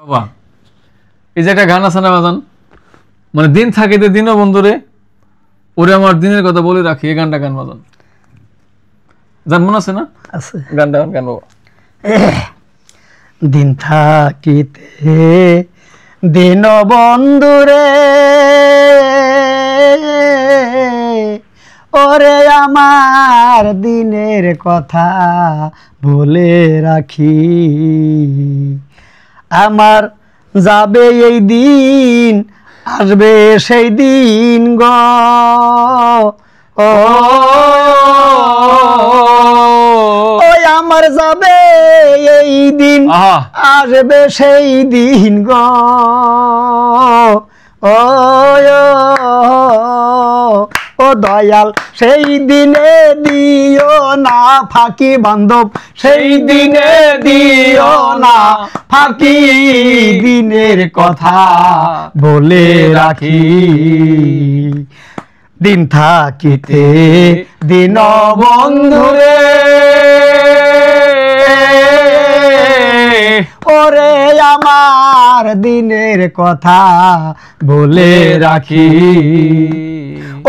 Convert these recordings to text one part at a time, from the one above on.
বাবা এই যে একটা গান আছে না বাজান, মানে দিন থাকিতে দিনও বন্ধুরে ওরে আমার দিনের কথা বলে রাখি, এই গানটা গান বাজান জান মনে আছে না? আছে গানটা গান বাবা। দিন থাকিতে দিন বন্ধুরে ওরে আমার দিনের কথা বলে রাখি, আমার যাবে এই দিন আসবে সেই দিন গো ওই আমার যাবে এই দিন আসবে সেই দিন গো ও দয়াল সেই দিনে দিও না ফাঁকি বান্ধব, সেই দিনে দিও না ফাঁকি, দিনের কথা বলে রাখি। দিন থাকিতে দিন বন্ধুরে ওরে আমার দিনের কথা বলে রাখি।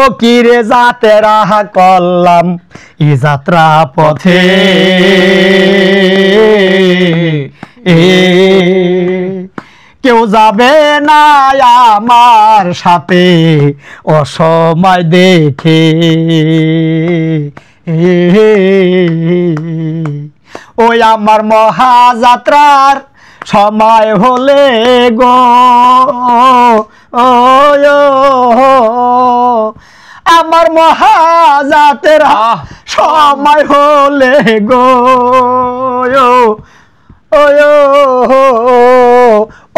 ও কিরে যাতে রাহা করলাম ই যাত্রা পথে, কেউ যাবে না আমার সাথে অসময় দেখে, ওই আমার মহাযাত্রার সময় হলে গো আমার মহাযাত্রা সময় হলে গো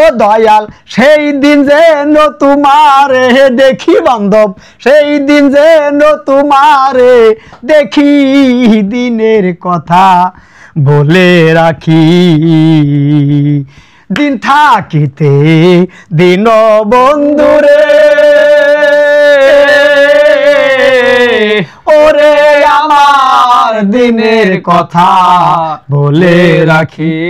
ও দয়াল সেই দিন যেন তোমারে দেখি বান্ধব, সেই দিন যেন তোমারে দেখি, দিনের কথা বলে রাখি। দিন থাকিতে দিন বন্ধুরে ওরে আমার দিনের কথা বলে রাখি।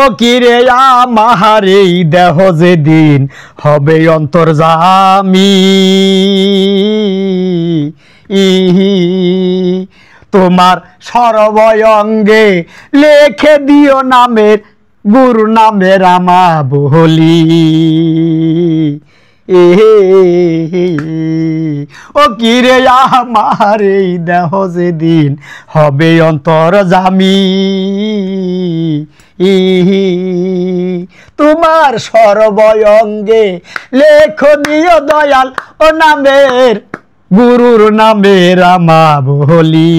ও কিরে আমার এই দেহ যেদিন হবে অন্তর্যামী, তোমার সর্বঙ্গে লেখে দিও নামের গুরু নামের আমা বলি, ও কিরে আমার এই দেহ যেদিন হবে অন্তর্যামী, তোমার সর্বঙ্গে লেখো দিও দয়াল ও নামের গুরুর নামের আমা বলি।